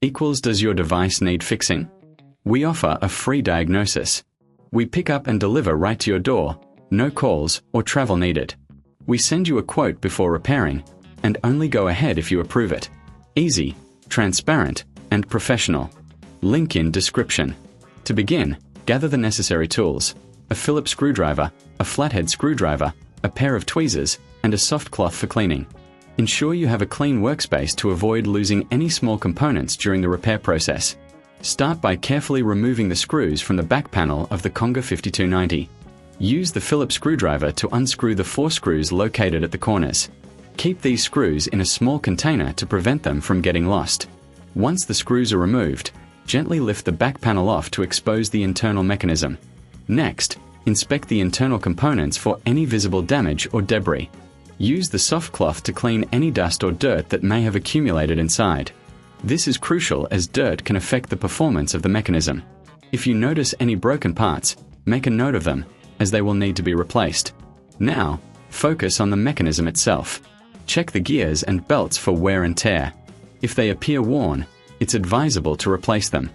equals does your device need fixing? We offer a free diagnosis. We pick up and deliver right to your door, no calls or travel needed. We send you a quote before repairing, and only go ahead if you approve it. Easy, transparent, and professional. Link in description. To begin, gather the necessary tools: a Phillips screwdriver, a flathead screwdriver, a pair of tweezers, and a soft cloth for cleaning. Ensure you have a clean workspace to avoid losing any small components during the repair process. Start by carefully removing the screws from the back panel of the Conga 5290. Use the Phillips screwdriver to unscrew the 4 screws located at the corners. Keep these screws in a small container to prevent them from getting lost. Once the screws are removed, gently lift the back panel off to expose the internal mechanism. Next, inspect the internal components for any visible damage or debris. Use the soft cloth to clean any dust or dirt that may have accumulated inside. This is crucial as dirt can affect the performance of the mechanism. If you notice any broken parts, make a note of them, as they will need to be replaced. Now, focus on the mechanism itself. Check the gears and belts for wear and tear. If they appear worn, it's advisable to replace them.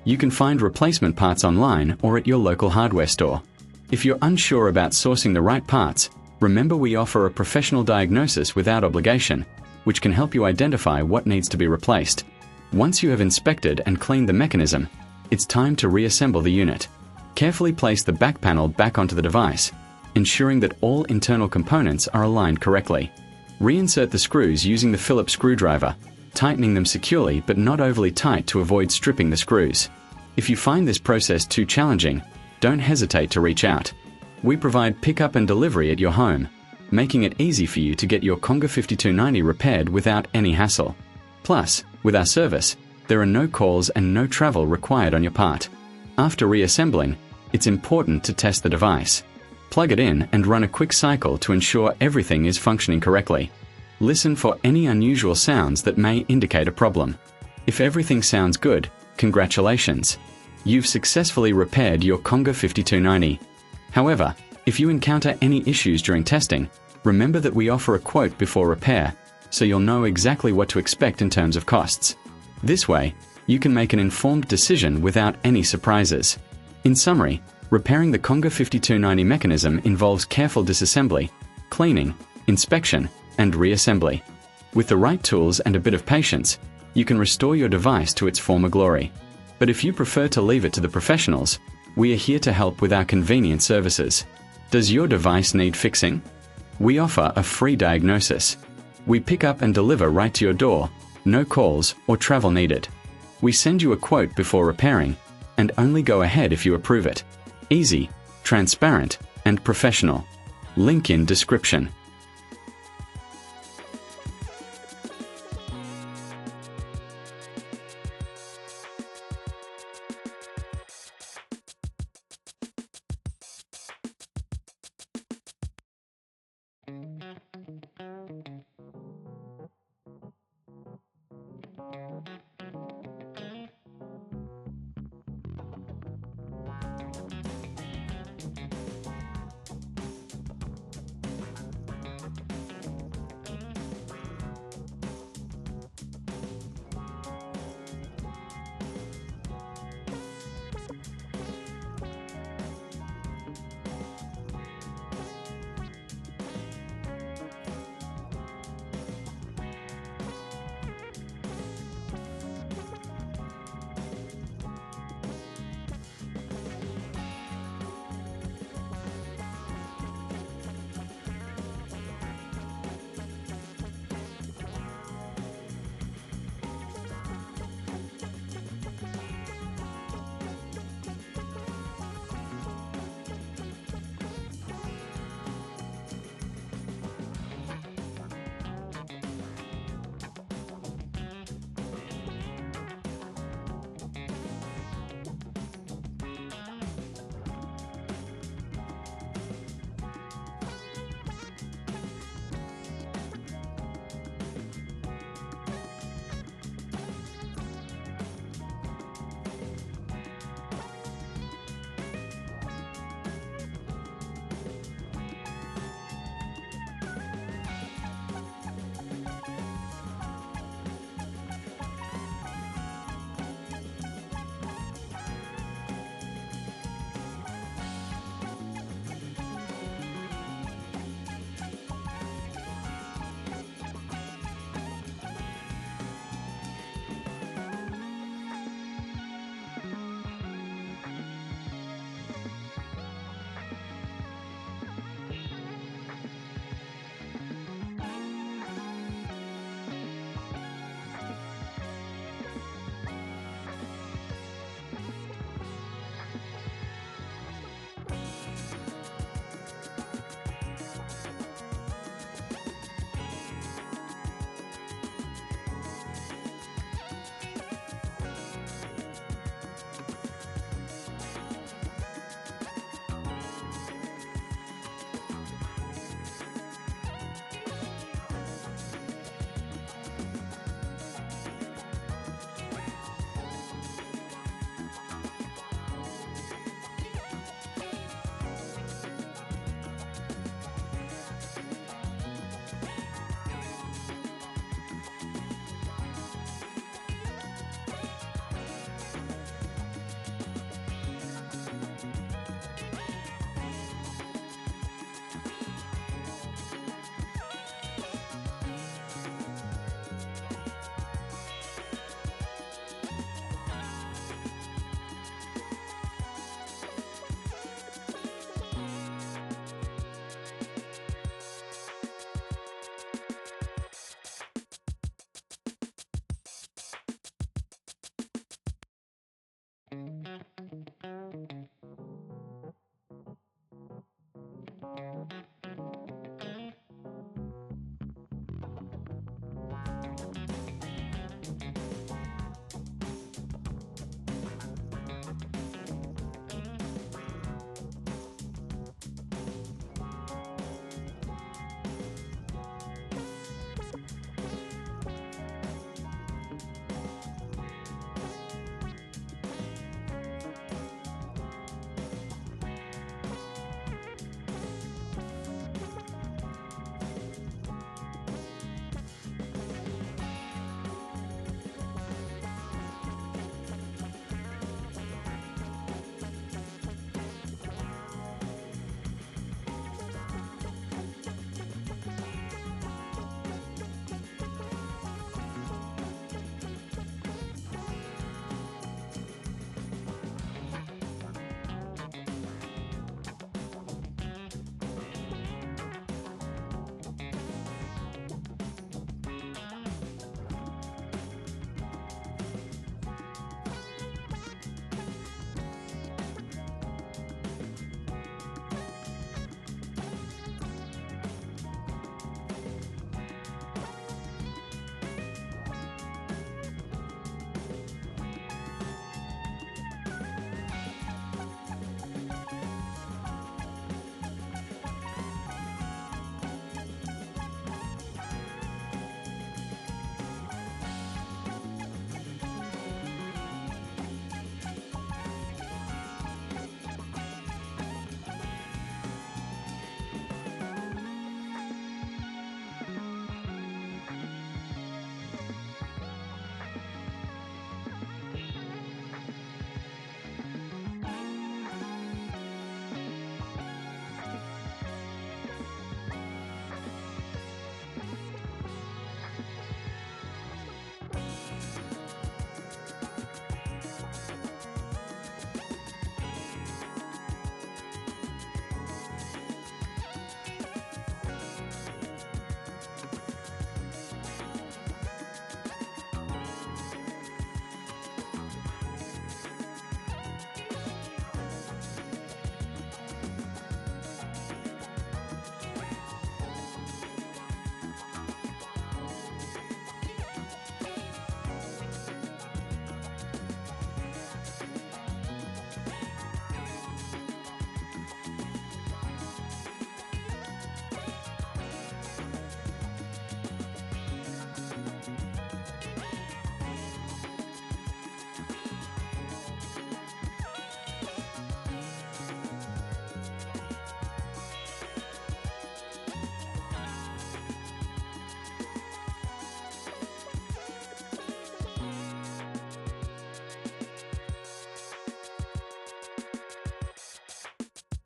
You can find replacement parts online or at your local hardware store. If you're unsure about sourcing the right parts, remember we offer a professional diagnosis without obligation, which can help you identify what needs to be replaced. Once you have inspected and cleaned the mechanism, it's time to reassemble the unit. Carefully place the back panel back onto the device, ensuring that all internal components are aligned correctly. Reinsert the screws using the Phillips screwdriver, tightening them securely but not overly tight to avoid stripping the screws. If you find this process too challenging, don't hesitate to reach out. We provide pickup and delivery at your home, making it easy for you to get your Conga 5290 repaired without any hassle. Plus, with our service, there are no calls and no travel required on your part. After reassembling, it's important to test the device. Plug it in and run a quick cycle to ensure everything is functioning correctly. Listen for any unusual sounds that may indicate a problem. If everything sounds good, congratulations. You've successfully repaired your Conga 5290. However, if you encounter any issues during testing, remember that we offer a quote before repair, so you'll know exactly what to expect in terms of costs. This way, you can make an informed decision without any surprises. In summary, repairing the Conga 5290 mechanism involves careful disassembly, cleaning, inspection, and reassembly. With the right tools and a bit of patience, you can restore your device to its former glory. But if you prefer to leave it to the professionals, we are here to help with our convenient services. Does your device need fixing? We offer a free diagnosis. We pick up and deliver right to your door, no calls or travel needed. We send you a quote before repairing, and only go ahead if you approve it. Easy, transparent, and professional. Link in description.